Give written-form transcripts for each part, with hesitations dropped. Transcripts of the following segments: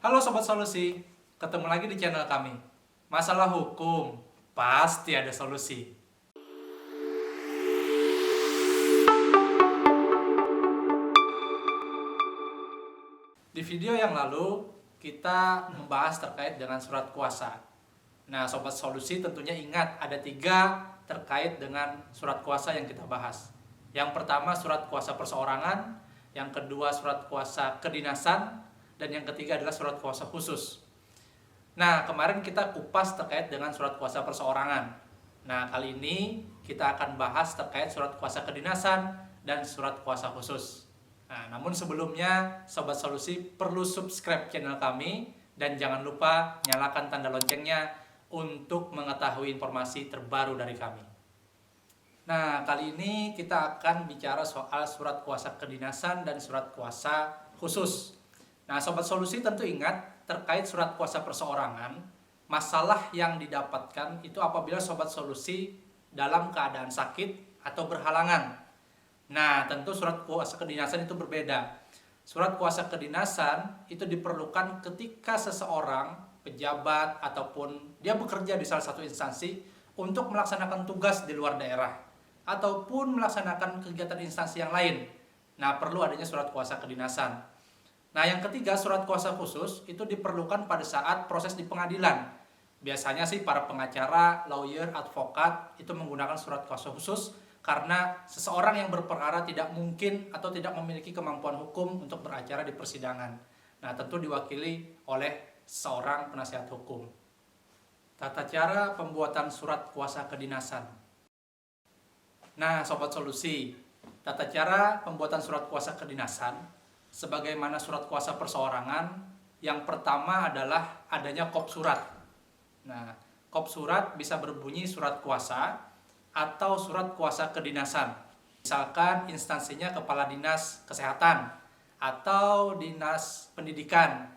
Halo Sobat Solusi, ketemu lagi di channel kami. Masalah hukum, pasti ada solusi. Di video yang lalu, kita membahas terkait dengan surat kuasa. Nah, Sobat Solusi tentunya ingat ada 3 terkait dengan surat kuasa yang kita bahas. Yang pertama surat kuasa perseorangan, yang kedua surat kuasa kedinasan, dan yang ketiga adalah surat kuasa khusus. Nah, kemarin kita kupas terkait dengan surat kuasa perseorangan. Nah, kali ini kita akan bahas terkait surat kuasa kedinasan dan surat kuasa khusus. Nah, namun sebelumnya Sobat Solusi perlu subscribe channel kami dan jangan lupa nyalakan tanda loncengnya untuk mengetahui informasi terbaru dari kami. Nah, kali ini kita akan bicara soal surat kuasa kedinasan dan surat kuasa khusus. Nah, Sobat Solusi tentu ingat terkait surat kuasa perseorangan, masalah yang didapatkan itu apabila Sobat Solusi dalam keadaan sakit atau berhalangan. Nah, tentu surat kuasa kedinasan itu berbeda. Surat kuasa kedinasan itu diperlukan ketika seseorang, pejabat, ataupun dia bekerja di salah satu instansi untuk melaksanakan tugas di luar daerah, ataupun melaksanakan kegiatan instansi yang lain. Nah, perlu adanya surat kuasa kedinasan. Nah, yang ketiga, surat kuasa khusus itu diperlukan pada saat proses di pengadilan. Biasanya sih para pengacara, lawyer, advokat itu menggunakan surat kuasa khusus karena seseorang yang berperkara tidak mungkin atau tidak memiliki kemampuan hukum untuk beracara di persidangan. Nah, tentu diwakili oleh seorang penasihat hukum. Tata cara pembuatan surat kuasa kedinasan. Nah, Sobat Solusi, tata cara pembuatan surat kuasa kedinasan sebagaimana surat kuasa perseorangan, yang pertama adalah adanya kop surat. Nah, kop surat bisa berbunyi surat kuasa atau surat kuasa kedinasan. Misalkan instansinya Kepala Dinas Kesehatan atau Dinas Pendidikan.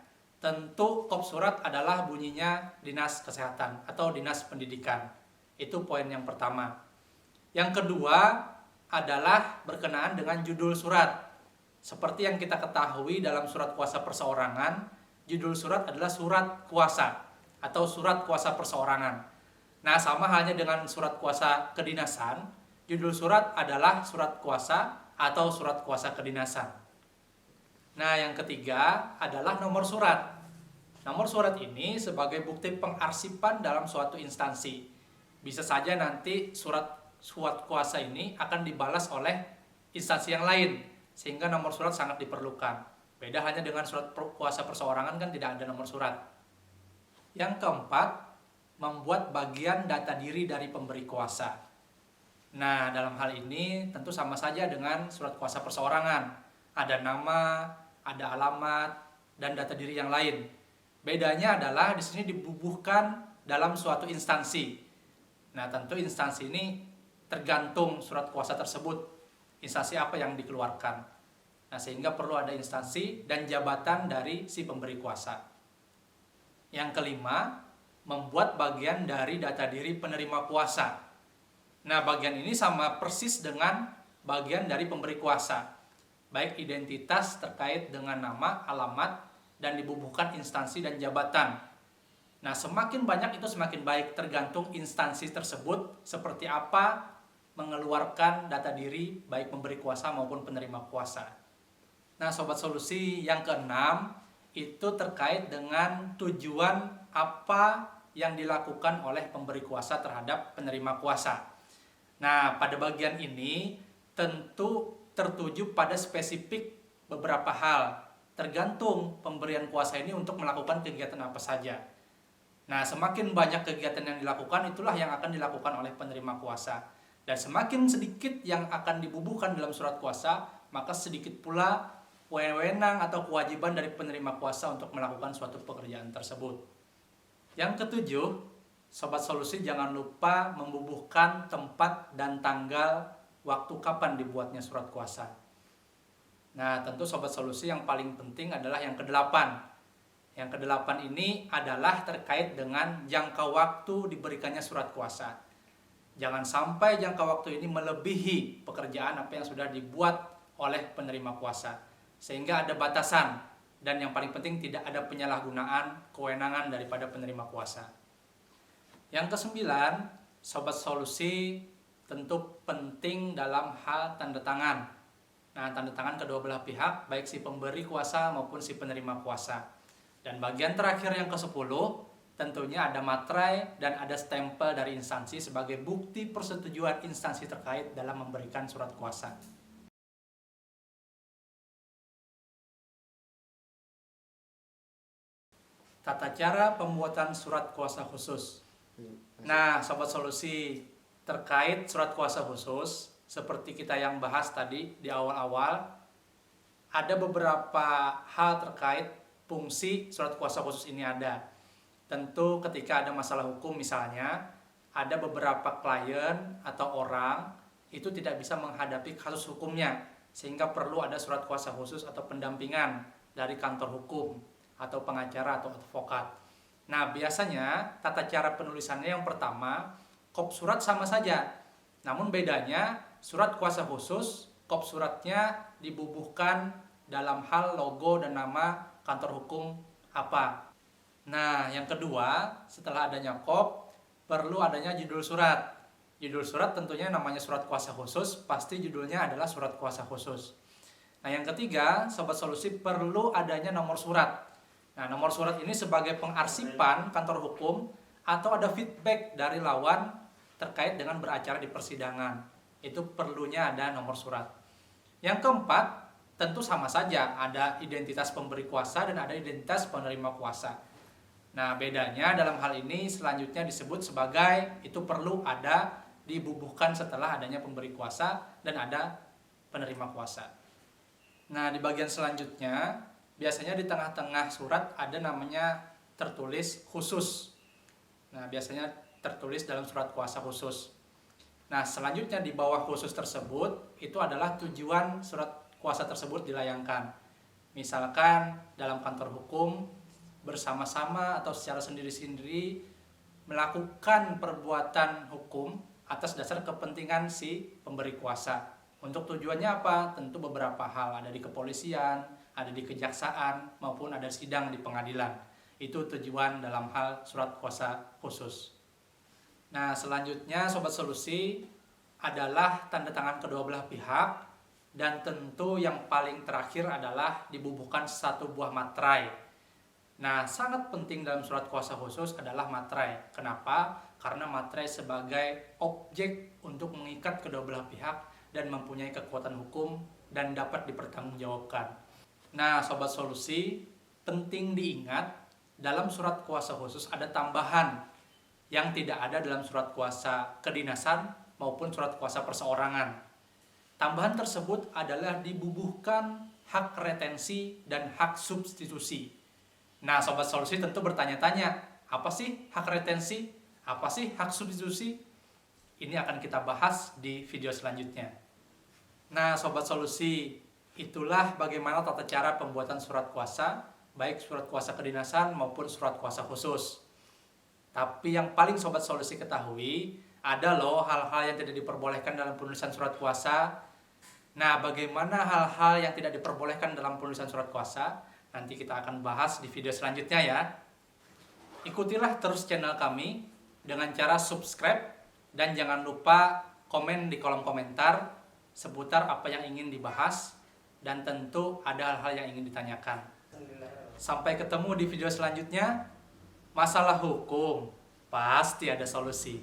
Tentu kop surat adalah bunyinya Dinas Kesehatan atau Dinas Pendidikan. Itu poin yang pertama. Yang kedua adalah berkenaan dengan judul surat. Seperti yang kita ketahui dalam surat kuasa perseorangan, judul surat adalah surat kuasa atau surat kuasa perseorangan. Nah, sama halnya dengan surat kuasa kedinasan, judul surat adalah surat kuasa atau surat kuasa kedinasan. Nah, yang ketiga adalah nomor surat. Nomor surat ini sebagai bukti pengarsipan dalam suatu instansi. Bisa saja nanti surat kuasa ini akan dibalas oleh instansi yang lain, sehingga nomor surat sangat diperlukan. Beda hanya dengan surat kuasa perseorangan kan tidak ada nomor surat. Yang keempat, membuat bagian data diri dari pemberi kuasa. Nah, dalam hal ini tentu sama saja dengan surat kuasa perseorangan. Ada nama, ada alamat, dan data diri yang lain. Bedanya adalah di sini dibubuhkan dalam suatu instansi. Nah, tentu instansi ini tergantung surat kuasa tersebut, instansi apa yang dikeluarkan. Nah, sehingga perlu ada instansi dan jabatan dari si pemberi kuasa. Yang kelima, membuat bagian dari data diri penerima kuasa. Nah, bagian ini sama persis dengan bagian dari pemberi kuasa, baik identitas terkait dengan nama, alamat, dan dibubuhkan instansi dan jabatan. Nah, semakin banyak itu semakin baik, tergantung instansi tersebut seperti apa mengeluarkan data diri baik pemberi kuasa maupun penerima kuasa. Nah, Sobat Solusi, yang keenam itu terkait dengan tujuan apa yang dilakukan oleh pemberi kuasa terhadap penerima kuasa. Nah, pada bagian ini tentu tertuju pada spesifik beberapa hal, tergantung pemberian kuasa ini untuk melakukan kegiatan apa saja. Nah, semakin banyak kegiatan yang dilakukan, itulah yang akan dilakukan oleh penerima kuasa. Dan semakin sedikit yang akan dibubuhkan dalam surat kuasa, maka sedikit pula wewenang atau kewajiban dari penerima kuasa untuk melakukan suatu pekerjaan tersebut. Yang ketujuh, Sobat Solusi jangan lupa membubuhkan tempat dan tanggal waktu kapan dibuatnya surat kuasa. Nah, tentu Sobat Solusi yang paling penting adalah yang kedelapan. Yang kedelapan ini adalah terkait dengan jangka waktu diberikannya surat kuasa. Jangan sampai jangka waktu ini melebihi pekerjaan apa yang sudah dibuat oleh penerima kuasa. Sehingga ada batasan. dan yang paling penting tidak ada penyalahgunaan kewenangan daripada penerima kuasa. Yang kesembilan, Sobat Solusi tentu penting dalam hal tanda tangan. Nah, tanda tangan kedua belah pihak, baik si pemberi kuasa maupun si penerima kuasa. Dan bagian terakhir yang ke-10, tentunya ada materai dan ada stempel dari instansi sebagai bukti persetujuan instansi terkait dalam memberikan surat kuasa. Tata cara pembuatan surat kuasa khusus. Nah, Sobat Solusi, terkait surat kuasa khusus, seperti kita yang bahas tadi di awal-awal, ada beberapa hal terkait fungsi surat kuasa khusus ini ada. Tentu ketika ada masalah hukum misalnya, ada beberapa klien atau orang itu tidak bisa menghadapi kasus hukumnya, sehingga perlu ada surat kuasa khusus atau pendampingan dari kantor hukum atau pengacara atau advokat. Nah, biasanya tata cara penulisannya yang pertama, kop surat sama saja. Namun bedanya, surat kuasa khusus, kop suratnya dibubuhkan dalam hal logo dan nama kantor hukum apa. Nah, yang kedua, setelah adanya kop, perlu adanya judul surat. Judul surat tentunya namanya surat kuasa khusus, pasti judulnya adalah surat kuasa khusus. Nah, yang ketiga, Sobat Solusi perlu adanya nomor surat. Nah, nomor surat ini sebagai pengarsipan kantor hukum atau ada feedback dari lawan terkait dengan beracara di persidangan. Itu perlunya ada nomor surat. Yang keempat, tentu sama saja, ada identitas pemberi kuasa dan ada identitas penerima kuasa. Nah, bedanya dalam hal ini selanjutnya disebut sebagai itu perlu ada dibubuhkan setelah adanya pemberi kuasa dan ada penerima kuasa. Nah, di bagian selanjutnya biasanya di tengah-tengah surat ada namanya tertulis khusus. Nah, biasanya tertulis dalam surat kuasa khusus. Nah, selanjutnya di bawah khusus tersebut itu adalah tujuan surat kuasa tersebut dilayangkan. Misalkan dalam kantor hukum bersama-sama atau secara sendiri-sendiri melakukan perbuatan hukum atas dasar kepentingan si pemberi kuasa. Untuk tujuannya apa? Tentu beberapa hal, ada di kepolisian, ada di kejaksaan, maupun ada sidang di pengadilan. Itu tujuan dalam hal surat kuasa khusus. Nah, selanjutnya Sobat Solusi adalah tanda tangan kedua belah pihak, dan tentu yang paling terakhir adalah dibubuhkan satu buah materai. Nah, sangat penting dalam surat kuasa khusus adalah materai. Kenapa? Karena materai sebagai objek untuk mengikat kedua belah pihak dan mempunyai kekuatan hukum dan dapat dipertanggungjawabkan. Nah, Sobat Solusi, penting diingat, dalam surat kuasa khusus ada tambahan yang tidak ada dalam surat kuasa kedinasan maupun surat kuasa perseorangan. Tambahan tersebut adalah dibubuhkan hak retensi dan hak substitusi. Nah, Sobat Solusi tentu bertanya-tanya, apa sih hak retensi? Apa sih hak substitusi? Ini akan kita bahas di video selanjutnya. Nah, Sobat Solusi, itulah bagaimana tata cara pembuatan surat kuasa, baik surat kuasa kedinasan maupun surat kuasa khusus. Tapi yang paling Sobat Solusi ketahui, ada loh hal-hal yang tidak diperbolehkan dalam penulisan surat kuasa. Nah, bagaimana hal-hal yang tidak diperbolehkan dalam penulisan surat kuasa? Nanti kita akan bahas di video selanjutnya ya. Ikutilah terus channel kami dengan cara subscribe dan jangan lupa komen di kolom komentar seputar apa yang ingin dibahas dan tentu ada hal-hal yang ingin ditanyakan. Sampai ketemu di video selanjutnya. Masalah hukum pasti ada solusi.